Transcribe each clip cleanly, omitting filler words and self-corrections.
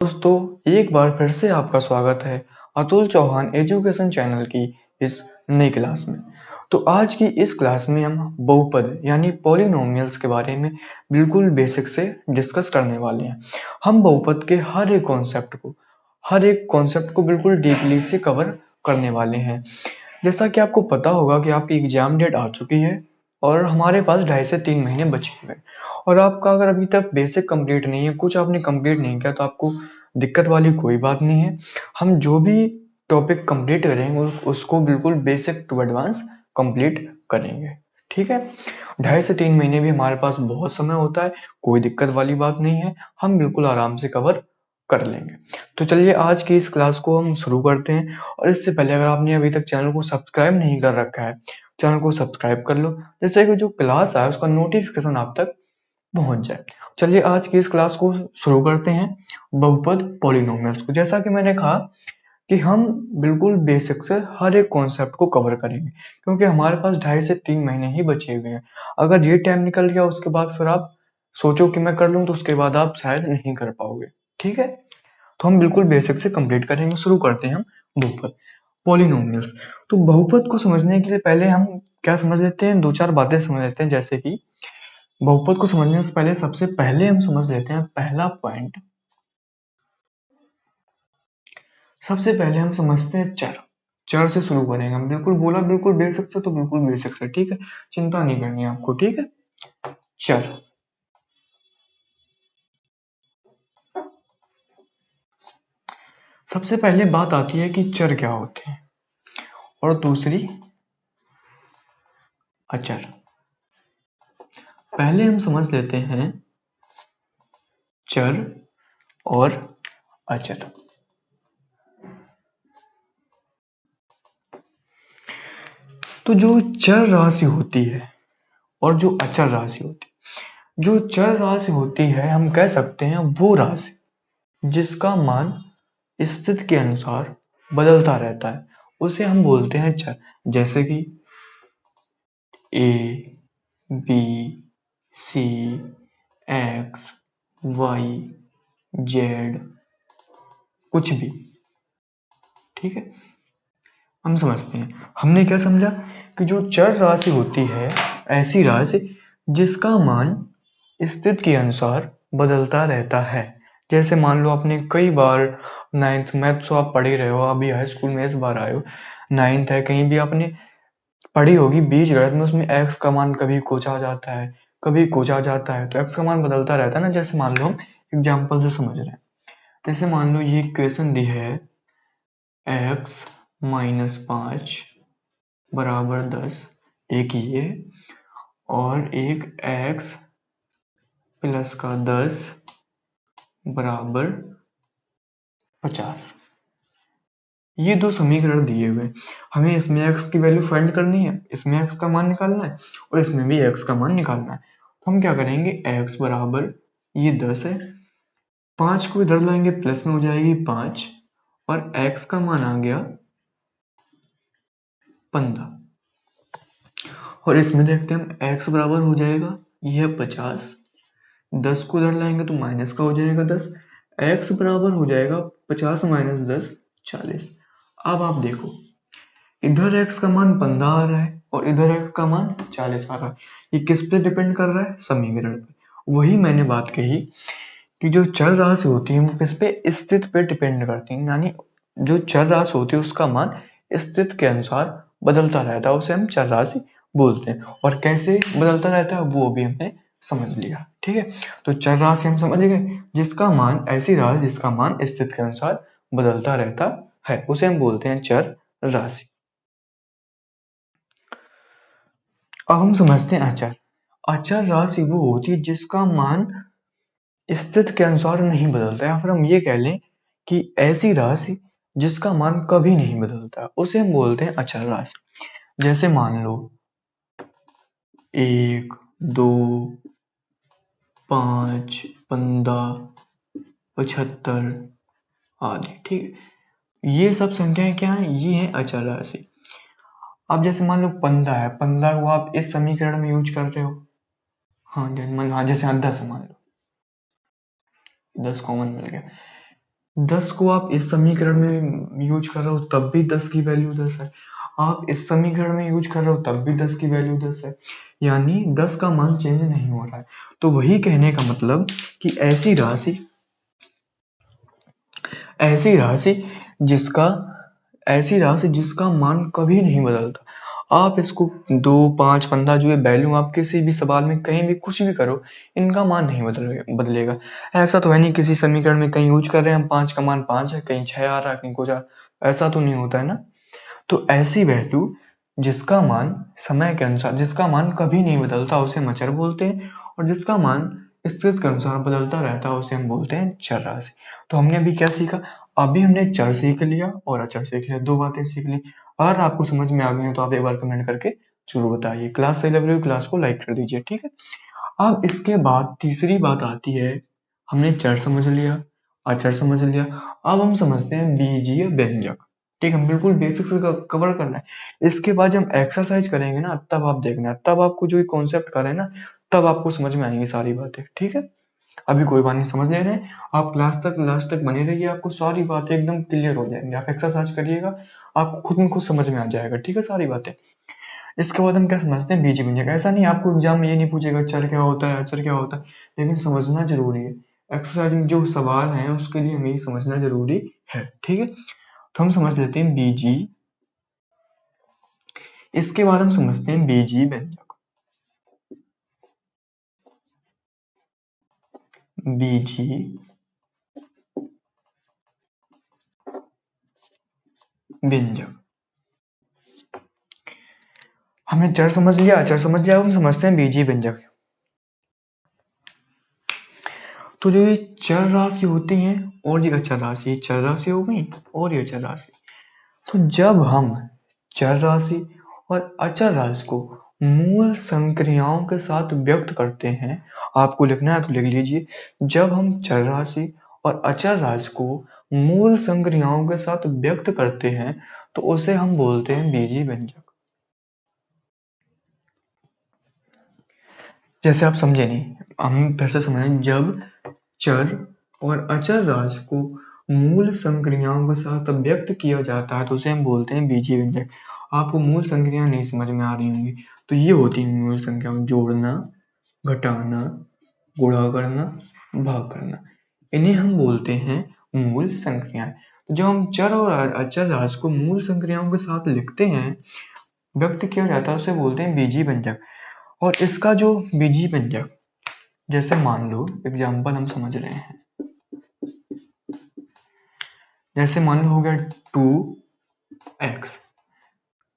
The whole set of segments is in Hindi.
दोस्तों एक बार फिर से आपका स्वागत है अतुल चौहान एजुकेशन चैनल की इस नई क्लास में। तो आज की इस क्लास में हम बहुपद यानी पॉलिनोमियल्स के बारे में बिल्कुल बेसिक से डिस्कस करने वाले हैं। हम बहुपद के हर एक कॉन्सेप्ट को बिल्कुल डीपली से कवर करने वाले हैं। जैसा कि आपको पता होगा कि आपकी एग्जाम डेट आ चुकी है और हमारे पास 2.5 से 3 महीने बचे हुए हैं और आपका अगर अभी तक बेसिक कंप्लीट नहीं है, कुछ आपने कंप्लीट नहीं किया तो आपको दिक्कत वाली कोई बात नहीं है। हम जो भी टॉपिक कंप्लीट करेंगे उसको बिल्कुल बेसिक टू एडवांस कंप्लीट करेंगे। ठीक है, 2.5 से 3 महीने भी हमारे पास बहुत समय होता है, कोई दिक्कत वाली बात नहीं है, हम बिल्कुल आराम से कवर कर लेंगे। तो चलिए आज की इस क्लास को हम शुरू करते हैं और इससे पहले अगर आपने अभी तक चैनल को सब्सक्राइब नहीं कर रखा है, चैनल को सब्सक्राइब कर लो जिससे कि जो क्लास है उसका नोटिफिकेशन आप तक पहुंच जाए। चलिए आज की इस क्लास को शुरू करते हैं बहुपद पॉलिनोमियल्स को। जैसा कि मैंने कहा कि हम बिल्कुल बेसिक से हर एक कॉन्सेप्ट को कवर करेंगे क्योंकि हमारे पास 2.5 से 3 महीने ही बचे हुए हैं। अगर ये टाइम निकल गया उसके बाद फिर आप सोचो कि मैं कर लूं तो उसके बाद आप शायद नहीं कर पाओगे। ठीक है, तो हम बिल्कुल बेसिक से कंप्लीट करेंगे। शुरू करते हैं हम बहुपद पॉलिनोमियल्स। तो बहुपद को समझने के लिए पहले हम क्या समझ लेते हैं, दो चार बातें समझ लेते हैं। जैसे कि बहुपद को समझने से पहले सबसे पहले हम समझ लेते हैं पहला पॉइंट। सबसे पहले हम समझते हैं चर। चर से शुरू करेंगे हम, बिल्कुल बोला बिल्कुल बेसिक से, तो बिल्कुल बेसिक से। ठीक है, चिंता नहीं करनी है आपको। ठीक है, चर। सबसे पहले बात आती है कि चर क्या होते हैं और दूसरी अचर। पहले हम समझ लेते हैं चर और अचर। तो जो चर राशि होती है और जो अचर राशि होती है, जो चर राशि होती है हम कह सकते हैं वो राशि जिसका मान स्थिति के अनुसार बदलता रहता है उसे हम बोलते हैं चर। जैसे कि ए, बी, सी, एक्स, वाई, जेड, कुछ भी। ठीक है, हम समझते हैं। हमने क्या समझा कि जो चर राशि होती है ऐसी राशि जिसका मान स्थिति के अनुसार बदलता रहता है। जैसे मान लो आपने कई बार 9th मैथ्स तो आप पढ़ ही रहे हो, अभी हाई स्कूल में इस बार आए हो, 9th है, कहीं भी आपने पढ़ी होगी बीजगणित में, उसमें एक्स का मान कभी कुछ आ जाता है कभी कुछ आ जाता है, तो एक्स का मान बदलता रहता है ना। जैसे मान लो हम एग्जाम्पल से समझ रहे हैं, जैसे मान लो ये इक्वेशन दी है x माइनस 5 बराबर 10, एक ये और एक x प्लस का 10 बराबर 50। ये दो समीकरण दिए हुए, हमें इसमें x की वैल्यू फाइंड करनी है, इसमें x का मान निकालना है और इसमें भी x का मान निकालना है। तो हम क्या करेंगे, x बराबर ये 10 है, 5 को इधर लाएंगे प्लस में हो जाएगी 5 और x का मान आ गया 15। और इसमें देखते हैं हम x बराबर हो जाएगा यह 50, 10 को इधर लाएंगे तो माइनस का हो जाएगा 10, x बराबर हो जाएगा 50 माइनस 10 40। अब आप देखो इधर x का मान 15 आ रहा है और इधर x का मान 40 आ रहा है, ये किस पे डिपेंड कर रहा है, समीकरण पे। वही मैंने बात कही कि जो चर राशि होती है वो किस पे, स्थिति पे डिपेंड करती है। यानी जो चर राशि होती है उसका मान स्थिति के अनुसार बदलता रहता है, उसे हम चर राशि बोलते हैं। और कैसे बदलता रहता है वो भी हमने समझ लिया। ठीक है, तो चर राशि हम समझ गए, जिसका मान, ऐसी राशि जिसका मान स्थिति के अनुसार बदलता रहता है उसे हम बोलते हैं चर राशि। अब हम समझते हैं अचर। अचर राशि वो होती है जिसका मान स्थिति के अनुसार नहीं बदलता है, या फिर हम ये कह लें कि ऐसी राशि जिसका मान कभी नहीं बदलता, उसे हम बोलते हैं अचर राशि। जैसे मान लो 1, 2, 5, 15, 75 आदि। ठीक है, ये सब संख्याएं क्या है, ये है अचर राशि। अब जैसे मान लो 15 है, 15 को आप इस समीकरण में यूज कर रहे हो, हाँ जैसे हाँ 10 है मान लो, 10 कॉमन मिल गया। 10 को आप इस समीकरण में यूज कर रहे हो तब भी 10 की वैल्यू 10 है, आप इस समीकरण में यूज कर रहे हो तब भी 10 की वैल्यू 10 है, यानी 10 का मान चेंज नहीं हो रहा है। तो वही कहने का मतलब कि ऐसी राशि जिसका मान कभी नहीं बदलता। आप इसको 2, 5, 15 जो ये वैल्यू आप किसी भी सवाल में कहीं भी कुछ भी करो, इनका मान नहीं बदलेगा। ऐसा तो है नहीं किसी समीकरण में कहीं यूज कर रहे हैं हम 5 का मान 5 है, कहीं 6 आ रहा है, कहीं कुछ ऐसा तो नहीं होता है ना। तो ऐसी वैल्यू जिसका मान समय के अनुसार, जिसका मान कभी नहीं बदलता उसे हम अचर बोलते हैं, और जिसका मान स्थिति के अनुसार बदलता रहता है उसे हम बोलते हैं चर राशि। तो हमने अभी क्या सीखा? अभी हमने चर सीख लिया और अचर सीख लिया, 2 बातें सीख ली। अगर आपको समझ में आ गई हो तो आप एक बार कमेंट करके जरूर बताइए। क्लास सही लग रही हो क्लास को लाइक कर दीजिए, ठीक है। अब इसके बाद तीसरी बात आती है, हमने चर समझ लिया, अचर समझ लिया, अब हम समझते हैं बीजीय व्यंजक। ठीक है, बिल्कुल बेसिक से कवर करना है। इसके बाद जब हम एक्सरसाइज करेंगे ना तब आप देखना, तब आपको जो कॉन्सेप्ट करें ना तब आपको समझ में आएंगी सारी बातें, ठीक है। अभी कोई बात नहीं, समझ ले रहे हैं आप, लास्ट तक बने रहिए, आपको सारी बातें एकदम क्लियर हो जाएंगी। आप एक्सरसाइज करिएगा, आपको खुद में खुद समझ में आ जाएगा, ठीक है, सारी बातें। इसके बाद हम क्या समझते हैं बीजीय व्यंजक। ऐसा नहीं आपको एग्जाम में ये नहीं पूछेगा चर क्या होता है, अचर क्या होता है, लेकिन समझना जरूरी है। एक्सरसाइज में जो सवाल है उसके लिए हमें समझना जरूरी है, ठीक है। तो हम समझ लेते हैं बीजी, इसके बाद हम समझते हैं बीजी व्यंजक। बीजी व्यंजक, हमने चर समझ लिया, अचर समझ लिया, हम समझते हैं बीजी व्यंजक। तो जो ये चर राशि होती हैं और ये अचर राशि, चर राशि हो गई और ये अचर राशि। तो जब हम चर राशि और अचर राशि को मूल संक्रियाओं के साथ व्यक्त करते हैं, आपको लिखना है तो लिख लीजिए। जब हम चर राशि और अचर राशि को मूल संक्रियाओं के साथ व्यक्त करते हैं तो उसे हम बोलते हैं बीजीय व्यंजक। जैसे आप समझे नहीं, हम फिर से समझें। जब चर और अचर राशि को मूल संक्रियाओं के साथ व्यक्त किया जाता है तो उसे हम बोलते हैं बीजीय व्यंजक। आपको मूल संक्रिया नहीं समझ में आ रही होंगी, तो ये होती है मूल संख्या, जोड़ना, घटाना, गुणा करना, भाग करना, इन्हें हम बोलते हैं मूल संक्रियाएं। तो जब हम चर और अचर राशि को मूल संक्रियाओं के साथ लिखते हैं, व्यक्त किया जाता है, उसे बोलते हैं बीजीय व्यंजक। और इसका जो बीजीय व्यंजक, जैसे मान लो एग्जाम्पल हम समझ रहे हैं, जैसे मान लो हो गया 2x,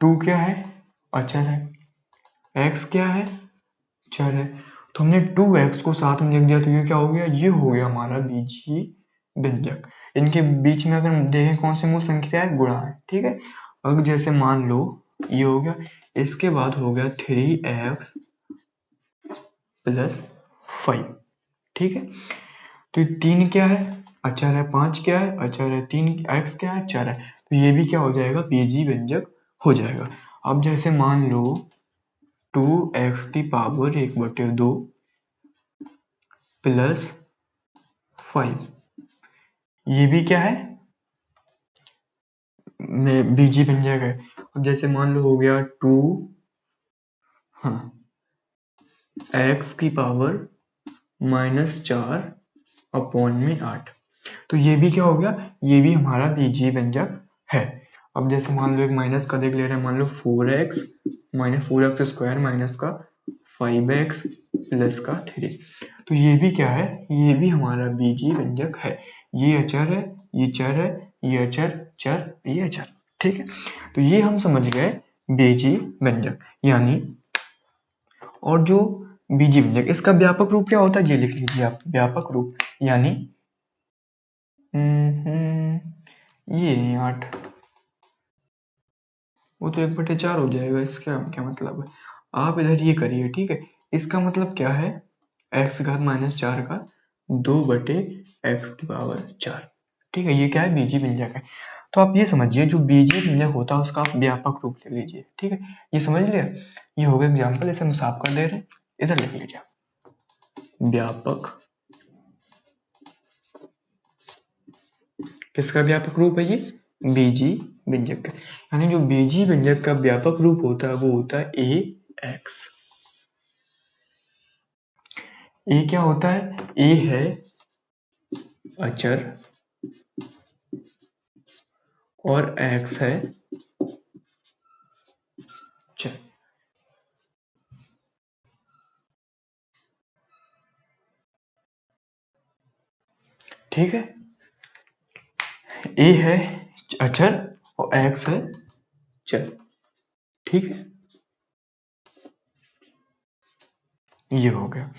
2 क्या है? अचर है, x क्या है? चर है। तो हमने 2x को साथ में लिख दिया तो ये क्या हो गया? ये हो गया हमारा बीजीय व्यंजक। इनके बीच में अगर हम देखें कौन सी मूल संख्या है? गुणा है, ठीक है। अब जैसे मान लो ये हो गया, इसके बाद हो गया 3x प्लस 5, ठीक है। तो ये 3 क्या है? अचर है। 5 क्या है? अचर है। 3x क्या है? चर है। तो ये भी क्या हो जाएगा? बीजीय व्यंजक हो जाएगा। अब जैसे मान लो 2x की पावर 1/2 प्लस 5, ये भी क्या है? में बीजीय व्यंजक है। अब जैसे मान लो हो गया 2 हाँ x की पावर -4 अपॉन में 8, तो ये भी क्या हो गया? ये भी हमारा बीजीय व्यंजक है। अब जैसे मान लो एक माइनस का देख ले रहे हैं, मान लो 4x स्क्वायर माइनस का 5x प्लस का 3, तो ये भी क्या है? ये भी हमारा बीजीय व्यंजक है। ये अचर है, ये चर है, ये अचर, चर, ये अचर, ठीक है। तो ये हम समझ गए बीजीय व्यंजक यानी। और जो बीजीय व्यंजक, इसका व्यापक रूप क्या होता है ये लिख लीजिए आप। व्यापक रूप यानी ये 8, वो तो 1/4 हो जाएगा। इसका क्या मतलब है? आप इधर ये करिए, ठीक है। इसका मतलब क्या है? x घात -4 का 2/x की पावर 4, ठीक है। ये क्या है? बीजीय व्यंजक है। तो आप ये समझिए जो बीजीय व्यंजक होता है उसका आप व्यापक रूप ले लीजिए, ठीक है। ये समझ लिया? ये हो गया एग्जाम्पल, इसे हम साफ कर दे रहे हैं, इधर लिख लीजिए व्यापक किसका व्यापक रूप है ये? बीजी व्यंजक का। यानी जो बीजी व्यंजक का व्यापक रूप होता है वो होता है ए एक्स। ए क्या होता है? ए है अचर और एक्स है चर। ठीक है, ए है अचर और एक्स है चर। ठीक है, ये हो गया।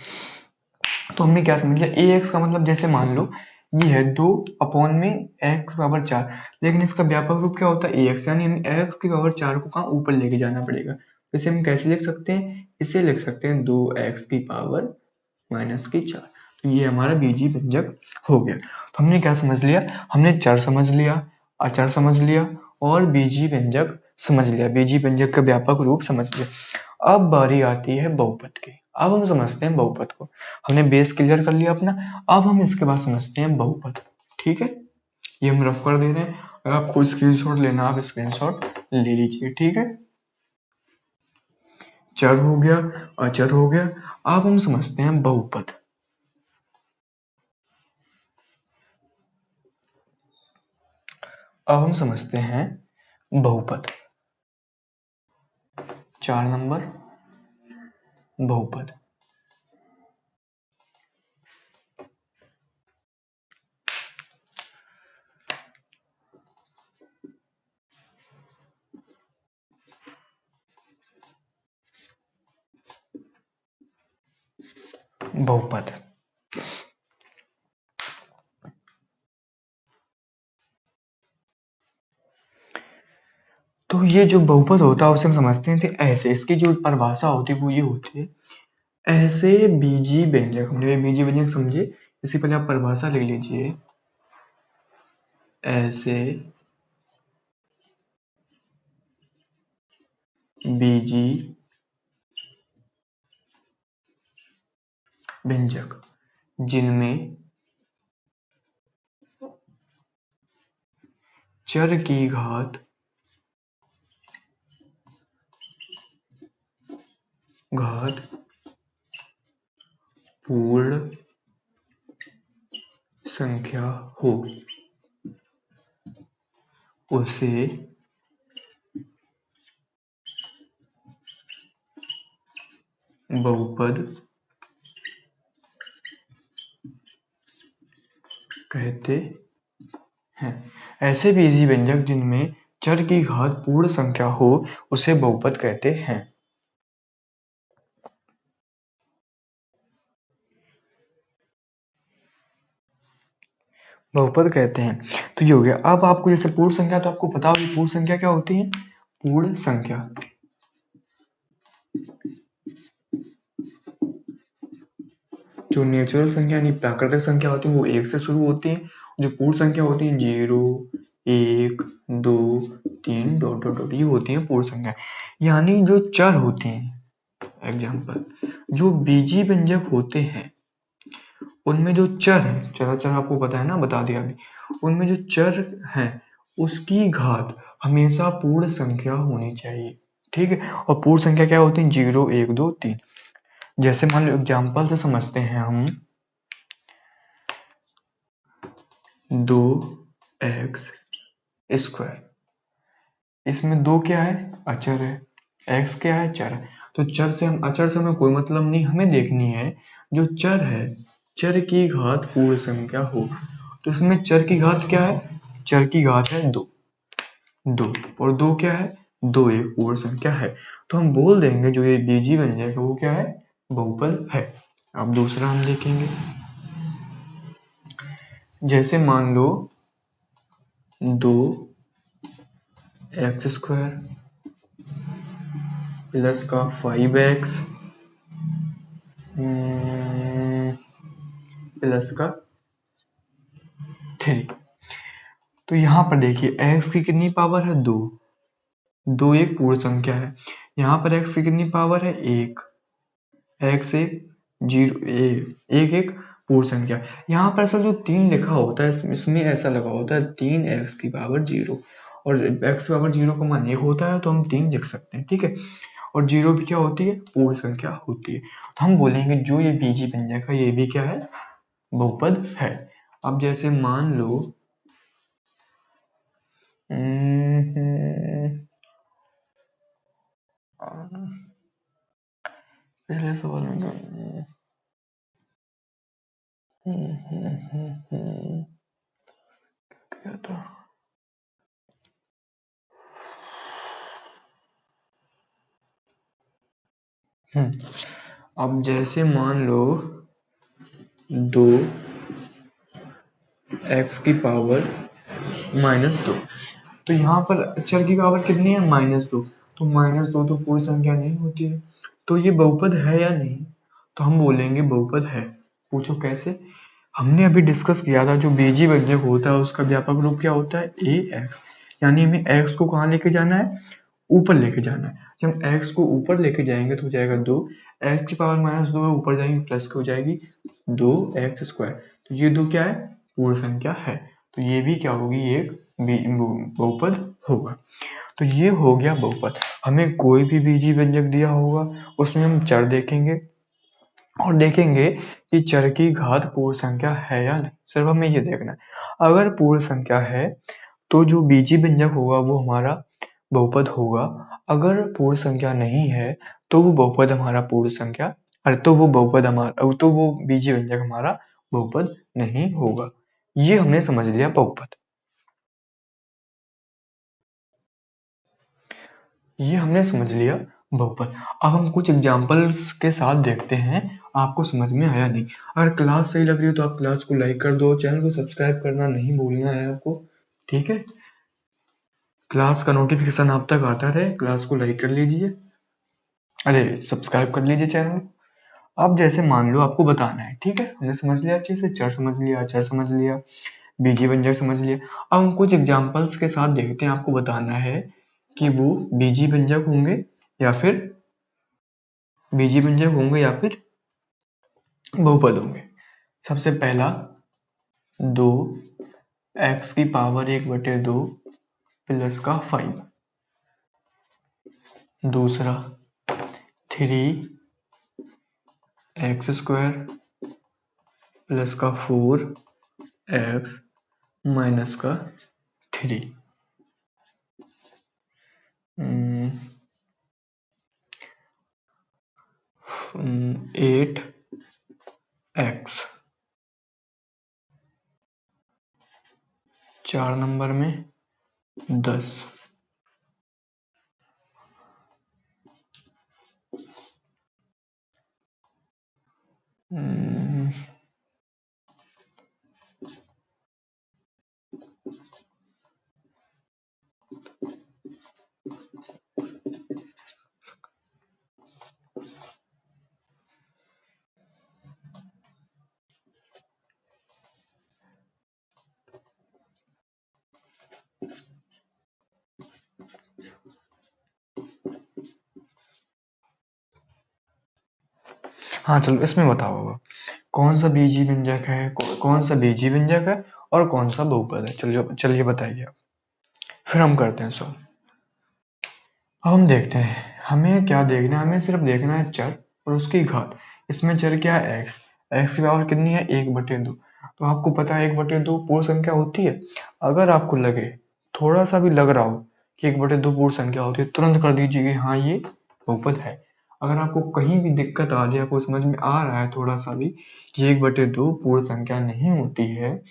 तो हमने क्या समझ लिया? ए एक्स का मतलब जैसे मान लो ये है 2 अपॉन में एक्स पावर 4, लेकिन इसका व्यापक रूप क्या होता है? ए एक्स, यानी हमें एक्स की पावर 4 को कहाँ ऊपर लेके जाना पड़ेगा। इसे हम कैसे लिख सकते हैं? इसे लिख सकते हैं 2x की पावर माइनस की 4। तो ये हमारा बीजी व्यंजक हो गया। तो हमने क्या समझ लिया? हमने चर समझ लिया, अचर समझ लिया और बीजी व्यंजक समझ लिया, बीजी व्यंजक का व्यापक रूप समझ लिया। अब बारी आती है बहुपद की। अब हम समझते हैं बहुपद को। हमने बेस क्लियर कर लिया अपना, अब हम इसके बाद समझते हैं बहुपद। ठीक है, ये हम रफ कर दे रहे हैं। अगर आपको स्क्रीनशॉट लेना, आप स्क्रीनशॉट ले लीजिए। ठीक है, चर हो गया, अचर हो गया। अब हम समझते हैं बहुपद। अब हम समझते हैं बहुपद। 4 नंबर बहुपद। बहुपद तो ये जो बहुपद होता है उसे हम समझते हैं। तो ऐसे इसकी जो परिभाषा होती है वो ये होती है, ऐसे बीजी व्यंजक। हमने बीजी व्यंजक समझे, इससे पहले आप परिभाषा लिख लीजिए। ऐसे बीजी व्यंजक जिनमें चर की घात पूर्ण संख्या हो उसे बहुपद कहते हैं। ऐसे बीजी व्यंजक जिनमें चर की घात पूर्ण संख्या हो उसे बहुपद कहते हैं। बहुपद कहते हैं। तो ये हो गया। अब आपको जैसे पूर्ण संख्या, तो आपको पता होगी पूर्ण संख्या क्या होती है? पूर्ण संख्या जो नेचुरल संख्या यानी प्राकृतिक संख्या होती है वो 1 से शुरू होती है। जो पूर्ण संख्या होती है 0, 1, 2, 3 डॉट डॉट डॉट, ये होती है पूर्ण संख्या। यानी जो चर होते हैं, एग्जाम्पल जो बीजी व्यंजक होते हैं उनमें जो चर है, चर आपको पता है ना, बता दिया अभी। उनमें जो चर है उसकी घात हमेशा पूर्ण संख्या होनी चाहिए। ठीक है, और पूर्ण संख्या क्या होती है? 0, 1, 2, 3। जैसे मान लो एग्जाम्पल से समझते हैं हम, 2x स्क्वायर। इसमें 2 क्या है? अचर है। x क्या है? चर है। तो चर से हम, अचर से हमें कोई मतलब नहीं, हमें देखनी है जो चर है, चर की घात पूर्ण संख्या हो। तो इसमें चर की घात क्या है? चर की घात है 2, और 2 क्या है? 2 एक पूर्ण संख्या है। तो हम बोल देंगे जो ये बीजी व्यंजक है वो क्या है? बहुपद है। अब दूसरा हम देखेंगे। जैसे मान लो 2x स्क्वायर प्लस का 5x प्लस का 3। तो यहाँ पर देखिए x की कितनी पावर है? 2, 2 एक पूर्ण संख्या है। यहाँ पर x की कितनी पावर है? 1, x एक 0, 1 1 पूर्ण संख्या। यहाँ पर असल जो 3 लिखा होता है इसमें ऐसा लगा होता है 3x⁻0 और x की पावर 0 का मान 1 होता है तो हम 3 लिख सकते हैं, ठीक है। और 0 भी क्या होती है, पूर्ण संख्या होती है। तो हम बोलेंगे जो ये बीजी व्यंजक है ये भी क्या है, बहुपद है। अब जैसे मान लो पिछले सवाल में क्या था, अब जैसे मान लो 2x की पावर -2, तो यहाँ पर चर की पावर कितनी है, -2, तो -2 तो पूर्ण संख्या नहीं होती है, तो ये बहुपद है या नहीं, तो हम बोलेंगे बहुपद है। पूछो कैसे, हमने अभी डिस्कस किया था जो बीजी व्यंजक होता है उसका व्यापक रूप क्या होता है, ax, यानी हमें x को कहाँ लेके जाना है, ऊपर लेके जाना है। जब हम x को ऊपर लेके जाएंगे तो हो जाएगा 2, x की पावर -2 है, ऊपर जाएंगे प्लस की हो जाएगी 2x स्क्वायर, तो ये 2 क्या है, पूर्ण संख्या है, तो ये भी क्या होगी, एक बहुपद होगा। तो ये हो गया बहुपद। हमें कोई भी बीजी व्यंजक दिया होगा उसमें हम चर देखेंगे और देखेंगे कि चर की घात पूर्ण संख्या है या नहीं, सिर्फ हमें ये देखना है। अगर पूर्ण संख्या है तो जो बीजी व्यंजक होगा वो हमारा बहुपद होगा, अगर पूर्ण संख्या नहीं है तो वो बहुपद हमारा पूर्ण संख्या, अरे तो वो बहुपद हमारा, तो वो बीजी व्यंजक हमारा बहुपद नहीं होगा। ये हमने समझ लिया बहुपद, ये हमने समझ लिया बहुपद। अब हम कुछ एग्जांपल्स के साथ देखते हैं आपको समझ में आया नहीं। अगर क्लास सही लग रही हो तो आप क्लास को लाइक कर दो, चैनल को सब्सक्राइब करना नहीं भूलना है आपको, ठीक है। क्लास का नोटिफिकेशन आप तक आता रहे, क्लास को लाइक कर लीजिए, अरे सब्सक्राइब कर लीजिए चैनल। अब जैसे मान लो आपको बताना है, ठीक है, हमने समझ लिया अच्छे से, चर समझ लिया, अचर समझ लिया, बीजी व्यंजक समझ लिया। अब हम कुछ एग्जांपल्स के साथ देखते हैं, आपको बताना है कि वो बीजी व्यंजक होंगे या फिर बहुपद होंगे। सबसे पहला 2x की पावर 1/2 प्लस का 5, दूसरा 3x² प्लस का 4x माइनस का 3, 8x, 4 नंबर में 10, हाँ चलो इसमें बताओ कौन सा बीजी व्यंजक है, कौन सा बीजी व्यंजक है और कौन सा बहुपद है, चलिए बताइए आप, फिर हम करते हैं सॉल्व। अब हम देखते हैं हमें क्या देखना है, हमें सिर्फ देखना है चर और उसकी घात। इसमें चर क्या है, x, x की पावर कितनी है, 1/2, तो आपको पता है 1/2 पूर्ण संख्या होती है। अगर आपको लगे, थोड़ा सा भी लग रहा हो कि 1/2 पूर्ण संख्या होती है, तुरंत कर दीजिए कि हाँ ये बहुपद है। अगर आपको कहीं भी दिक्कत आ रही है, आपको समझ में आ रहा है थोड़ा सा भी कि 1/2 पूर्ण संख्या नहीं होती है,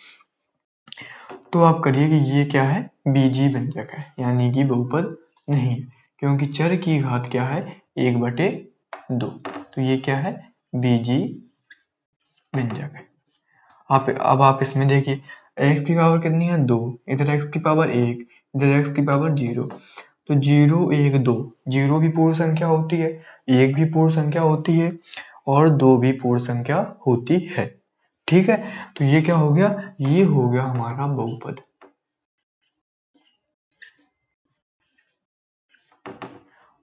तो आप करिए कि ये क्या है, बीजी व्यंजक है, यानी कि बहुपद नहीं है, क्योंकि चर की घात क्या है, 1/2, तो ये क्या है, बीजी व्यंजक है। अब आप इसमें देखिए x की पावर कितनी है, 2, इधर x की पावर 1, इधर x की पावर 0, तो 0 1 2, 0 भी पूर्ण संख्या होती है, 1 भी पूर्ण संख्या होती है और 2 भी पूर्ण संख्या होती है, ठीक है। तो ये क्या हो गया, ये हो गया हमारा बहुपद।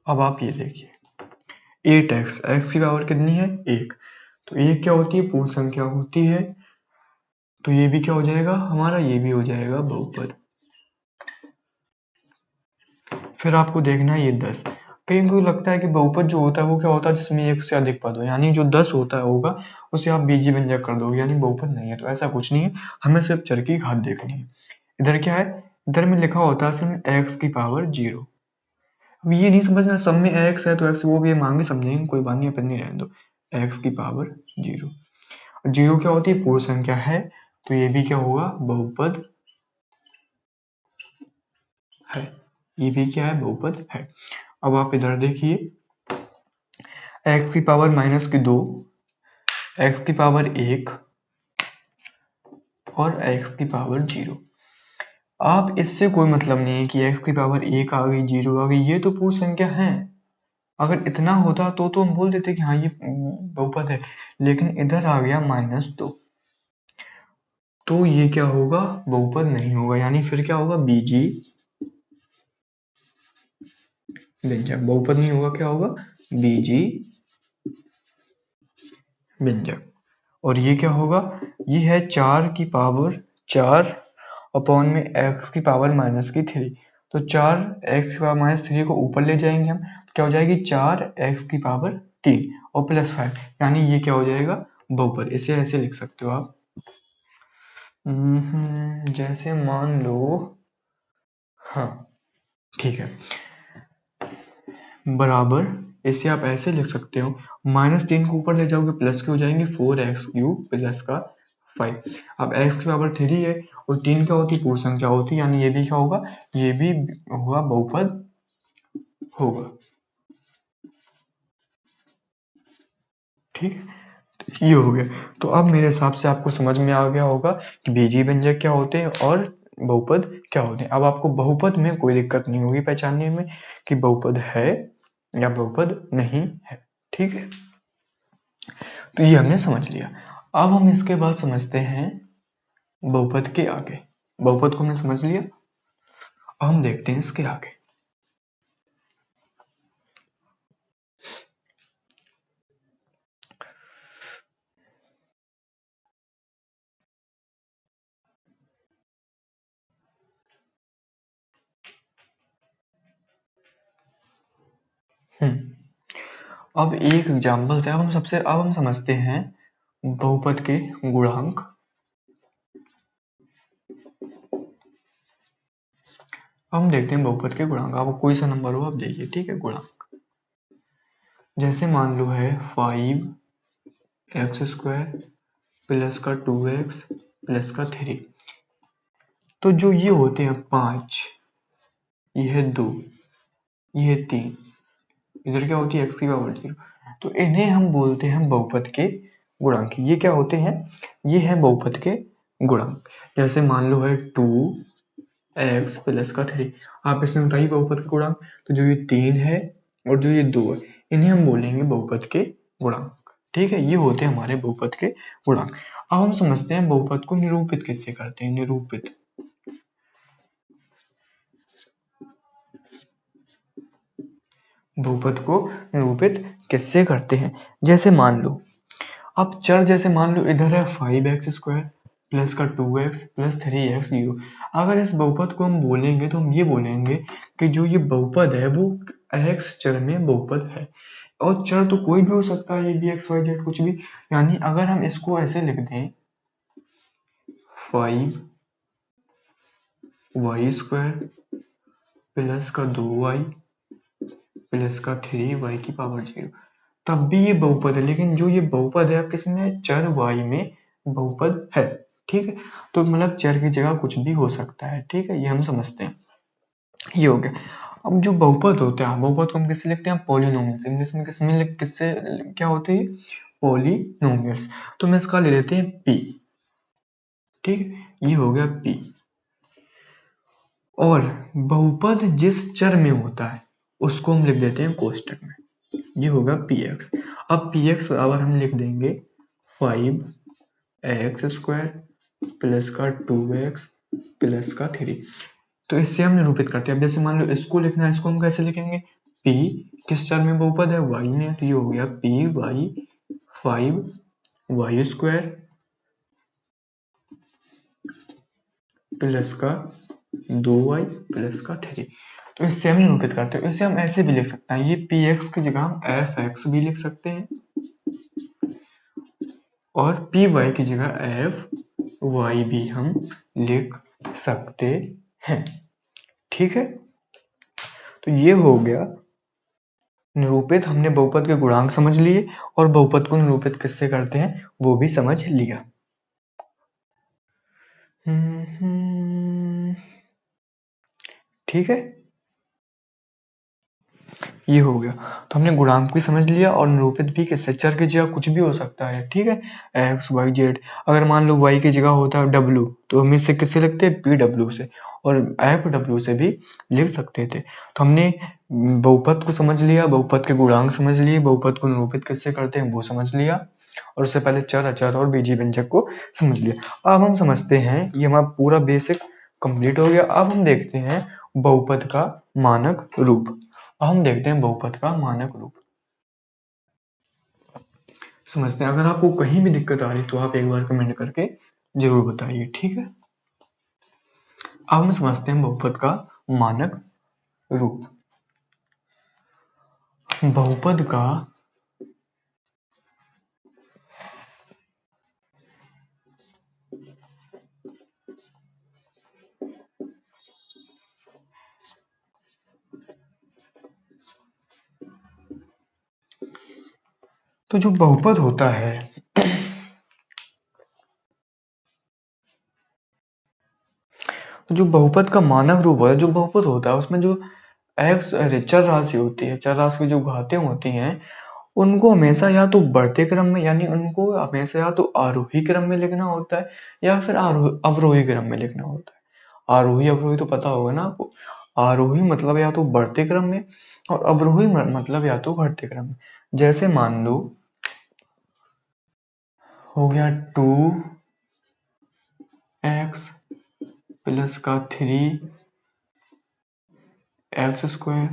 अब आप ये देखिए 8x, x की पावर कितनी है, 1, तो ये क्या होती है, पूर्ण संख्या होती है। तो ये भी क्या हो जाएगा हमारा, ये भी हो जाएगा बहुपद। फिर आपको देखना है ये 10। कहीं को लगता है कि बहुपद जो होता है वो क्या होता है, जिसमें एक से अधिक पद हो, यानी जो 10 होता है होगा उसे आप बीजी व्यंजक कर दोगे, यानी बहुपद नहीं है। तो ऐसा कुछ नहीं है, हमें सिर्फ चर की घात देखनी है। इधर क्या है, इधर में लिखा होता है सब एक्स की पावर 0। अब ये नहीं समझना सब में एक्स है तो एक्स, वो भी हम आगे समझेंगे, कोई बात नहीं, अपन नहीं रहने दो। एक्स की पावर 0। 0 क्या होती है, पूर्ण संख्या है, तो ये भी क्या होगा, बहुपद है। ये भी क्या है, बहुपद है। अब आप इधर देखिए, एक्स की पावर -2, एक्स की पावर 1 और एक्स की पावर 0। आप इससे कोई मतलब नहीं है कि एक्स की पावर 1 आ गई, 0 आ गई, ये तो पूर्ण संख्या है। अगर इतना होता तो हम बोल देते कि हाँ ये बहुपद है, लेकिन इधर आ गया -2, तो ये क्या होगा, बहुपद नहीं होगा। यानी फिर क्या होगा, बीजी व्यंजक। बहुपद नहीं होगा, क्या होगा, बीजी व्यंजक। और ये क्या होगा, ये है 4 की पावर 4 अपॉन में एक्स की पावर -3। तो 4 एक्स की पावर -3 को ऊपर ले जाएंगे हम, तो क्या हो जाएगी, 4 एक्स की पावर 3 और +5, यानी ये क्या हो जाएगा, बहुपद। इसे ऐसे लिख सकते हो आप। जैसे मान लो, हाँ ठीक है, बराबर, इसे आप ऐसे लिख सकते हो, -3 को ऊपर ले जाओगे प्लस के हो जाएंगे 4x³ प्लस का 5। अब x की पावर 3 है और 3 क्या होती है, पूर्ण संख्या होती है, यानी ये भी क्या होगा, ये भी होगा, बहुपद होगा। ठीक है, तो ये हो गया। तो अब मेरे हिसाब से आपको समझ में आ गया होगा कि बीजीय व्यंजक क्या होते हैं और बहुपद क्या होते हैं। अब आपको बहुपद में कोई दिक्कत नहीं होगी पहचानने में कि बहुपद है या बहुपद नहीं है। ठीक है, तो ये हमने समझ लिया। अब हम इसके बाद समझते हैं बहुपद के आगे। बहुपद को हमने समझ लिया, अब हम देखते हैं इसके आगे। अब एक एग्जाम्पल से अब हम समझते हैं बहुपद के गुणांक। अब हम देखते हैं बहुपद के गुणांक। आपको कोई सा नंबर हो आप देखिए, ठीक है, गुणांक। जैसे मान लो है 5x² प्लस का 2x प्लस का 3। तो जो ये होते हैं 5, ये है 2, ये है 3, इधर क्या होती है x की पावर 0, तो इन्हें हम बोलते हैं बहुपद के गुणांक। ये क्या होते हैं, ये है बहुपद के गुणांक। जैसे मान लो है 2x प्लस का 3, आप इसमें बताइए बहुपद के गुणांक। तो जो ये 3 है और जो ये 2 है, इन्हें हम बोलेंगे बहुपद के गुणांक। ठीक है, ये होते हैं हमारे बहुपद के गुणांक। अब हम समझते हैं बहुपद को निरूपित किससे करते हैं, निरूपित। बहुपद को निरूपित किससे करते हैं, जैसे मान लो, अब चर जैसे मान लो इधर है 5x² प्लस का 2x प्लस 3x 0। अगर इस बहुपद को हम बोलेंगे तो हम ये बोलेंगे कि जो ये बहुपद है वो x चर में बहुपद है। और चर तो कोई भी हो सकता है, ये भी x y z कुछ भी। यानी अगर हम इसको ऐसे लिख दें 5y² प्लस का 2y प्लस का 3y की पावर 0, तब भी ये बहुपद है। लेकिन जो ये बहुपद है आप किसमें, चर y में बहुपद है। ठीक है, तो मतलब चर की जगह कुछ भी हो सकता है। ठीक है, ये हम समझते हैं, ये हो गया। अब जो बहुपद होता है, बहुपद को हम किससे लिखते हैं, पॉलिनोमियल्स। इंग्लिश में किससे क्या होते हैं, पॉलिनोमियल्स। तो हम इसका ले लेते हैं p। ठीक है, ये हो गया p। और बहुपद जिस चर में होता है उसको हम लिख देते हैं कोष्टक में, ये होगा px। अब px बराबर हम लिख देंगे 5x² प्लस का 2x प्लस का 3। तो इससे हम निरूपित करते हैं। अब जैसे मान लो इसको लिखना है, इसको हम कैसे लिखेंगे, p किस चर में बहुपद है, y में, तो ये हो गया py 5 वाई स्क्वायर प्लस का 2y प्लस का 3। तो इससे हम निरूपित करते हैं। इसे हम ऐसे भी लिख सकते हैं, ये px की जगह हम fx भी लिख सकते हैं और py की जगह fy भी हम लिख सकते हैं। ठीक है, तो ये हो गया निरूपित। हमने बहुपद के गुणांक समझ लिए और बहुपद को निरूपित किससे करते हैं वो भी समझ लिया। ठीक है, ये हो गया। तो हमने गुणांक भी समझ लिया और निरूपित भी किससे, चर की जगह कुछ भी हो सकता है। ठीक है, एक्स वाई जेड। अगर मान लो y की जगह होता है w, तो हम इसे किससे लिखते हैं, पी डब्ल्यू से, और एफ डब्ल्यू से भी लिख सकते थे। तो हमने बहुपद को समझ लिया, बहुपद के गुणांक समझ लिए, बहुपद को निरूपित किससे करते हैं वो समझ लिया, और उससे पहले चर अचर और बीजीय व्यंजक को समझ लिया। अब हम समझते हैं, ये हमारा पूरा बेसिक कंप्लीट हो गया। अब हम देखते हैं बहुपद का मानक रूप। हम देखते हैं बहुपद का मानक रूप समझते हैं। अगर आपको कहीं भी दिक्कत आ रही तो आप एक बार कमेंट करके जरूर बताइए। ठीक है, अब हम समझते हैं बहुपद का मानक रूप। बहुपद का तो जो बहुपद होता है जो बहुपद का मानक रूप होता है, जो बहुपद होता है उसमें जो एक्स चर राशि होती है, चर राशि की जो घातें होती हैं उनको हमेशा या तो बढ़ते क्रम में, यानी उनको हमेशा या तो आरोही क्रम में लिखना होता है या फिर अवरोही क्रम में लिखना होता है। आरोही अवरोही तो पता होगा ना आपको। आरोही मतलब या तो बढ़ते क्रम में और अवरोही मतलब या तो घटते क्रम में। जैसे मान लो हो गया 2x प्लस का 3x स्क्वायर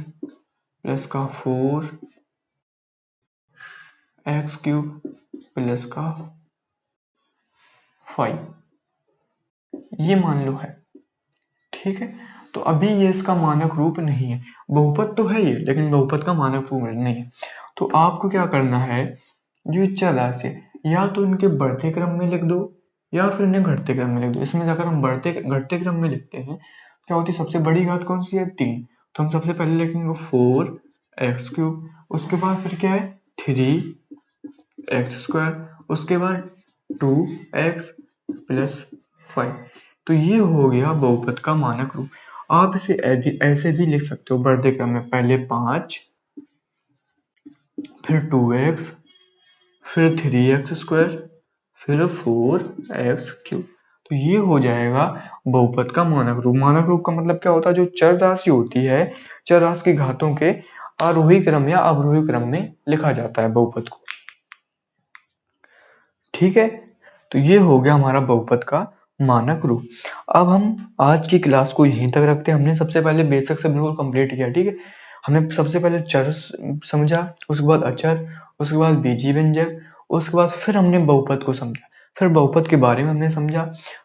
प्लस का 4x क्यूब प्लस का 5, ये मान लो है। ठीक है, तो अभी ये इसका मानक रूप नहीं है। बहुपद तो है ये, लेकिन बहुपद का मानक रूप नहीं है। तो आपको क्या करना है, जो ये चर राशि या तो इनके बढ़ते क्रम में लिख दो या फिर इन्हें घटते क्रम में लिख दो। इसमें अगर हम घटते क्रम में लिखते हैं क्या होती है, सबसे बड़ी घात कौन सी है, 3। तो हम सबसे पहले लिखेंगे 4x क्यूब, उसके बाद फिर क्या है 3x स्क्वायर, उसके बाद 2x प्लस 5। तो ये हो गया बहुपद का मानक रूप। आप इसे ऐसे भी लिख सकते हो बढ़ते क्रम में, पहले 5 फिर 2x फिर 3x स्क्वायर फिर 4x क्यूब। तो ये हो जाएगा बहुपद का मानक रूप। मानक रूप का मतलब क्या होता है, जो चर राशि होती है, चर राशि की घातों के आरोही क्रम या अवरोही क्रम में लिखा जाता है बहुपद को। ठीक है, तो ये हो गया हमारा बहुपद का मानक रूप। अब हम आज की क्लास को यहीं तक रखते हैं। हमने सबसे पहले बेसिक से बिल्कुल कंप्लीट किया। ठीक है, हमने सबसे पहले चर समझा, उसके बाद अचर, उसके बाद बीजीय व्यंजक, उसके बाद फिर हमने बहुपद को समझा, फिर बहुपद के बारे में हमने समझा,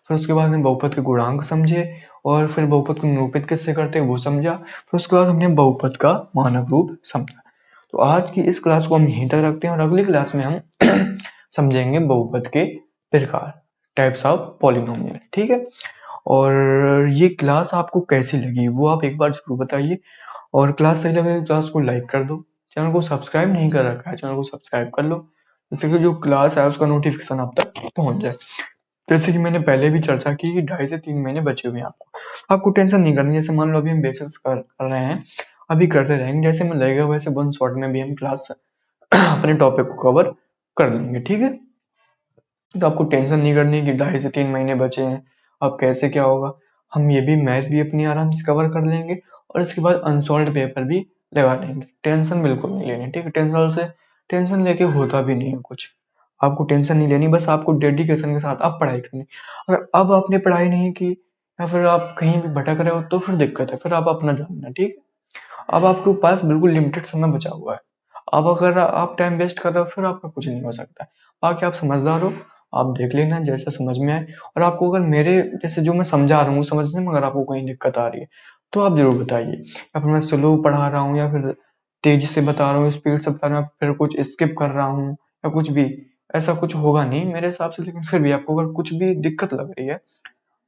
फिर उसके बाद हमने बहुपद के गुणांक समझे और फिर बहुपद को निरूपित किससे करते हैं वो समझा, फिर उसके बाद हमने बहुपद का मानक रूप समझा। तो आज की इस क्लास को हम यहीं तक रखते हैं और अगली क्लास में हम समझेंगे बहुपद के प्रकार, टाइप्स ऑफ पॉलिनोमियल। ठीक है, और ये क्लास आपको कैसी लगी वो आप एक बार जरूर बताइए, और क्लास सही लगे तो क्लास को लाइक कर दो। चैनल को सब्सक्राइब नहीं कर रखा है, चैनल को सब्सक्राइब कर लो, जिससे कि जो क्लास है उसका नोटिफिकेशन आप तक पहुंच जाए। जैसे कि मैंने पहले भी चर्चा की कि 2.5 से 3 महीने बचे हुए हैं आपको टेंशन नहीं करनी। जैसे मान लो अभी हम बेसिक्स कर रहे हैं, अभी करते रहेंगे, जैसे में लगेगा वैसे वन शॉट में भी हम क्लास अपने टॉपिक को कवर कर लेंगे। ठीक है, तो आपको टेंशन नहीं करनी कि 2.5 से 3 महीने बचे हैं, अब कैसे क्या होगा। हम ये भी मैथ्स भी अपनी आराम से कवर कर लेंगे और इसके बाद अनसॉल्व पेपर भी लगा लेंगे। टेंशन बिल्कुल नहीं लेनी। ठीक है, टेंशन लेके होता भी नहीं है कुछ। आपको टेंशन नहीं लेनी, बस आपको डेडिकेशन के साथ आप पढ़ाई करनी। अगर अब आपने पढ़ाई नहीं की या फिर आप कहीं भी भटक रहे हो तो फिर दिक्कत है, फिर आप अपना जानना। ठीक है, अब आपके पास बिल्कुल लिमिटेड समय बचा हुआ है। अब अगर आप टाइम वेस्ट कर रहे हो फिर आपका कुछ नहीं हो सकता। बाकी आप समझदार हो, आप देख लेना जैसा समझ में आए। और आपको अगर मेरे जैसे जो मैं समझा रहा हूँ समझने में अगर आपको कहीं दिक्कत आ रही है तो आप ज़रूर बताइए, या फिर मैं स्लो पढ़ा रहा हूँ या फिर तेज़ी से बता रहा हूँ, स्पीड से बता रहा हूँ, फिर कुछ स्किप कर रहा हूँ या कुछ भी, ऐसा कुछ होगा नहीं मेरे हिसाब से। लेकिन फिर भी आपको अगर कुछ भी दिक्कत लग रही है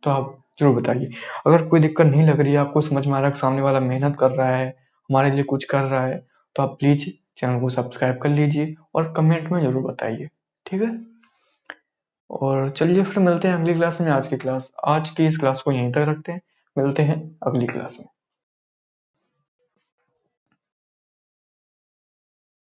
तो आप ज़रूर बताइए। अगर कोई दिक्कत नहीं लग रही है, आपको समझ में आ रहा है कि सामने वाला मेहनत कर रहा है, हमारे लिए कुछ कर रहा है, तो आप प्लीज़ चैनल को सब्सक्राइब कर लीजिए और कमेंट में ज़रूर बताइए, ठीक है? और चलिए फिर मिलते हैं अगली क्लास में। आज की इस क्लास को यहीं तक रखते हैं। मिलते हैं अगली क्लास में।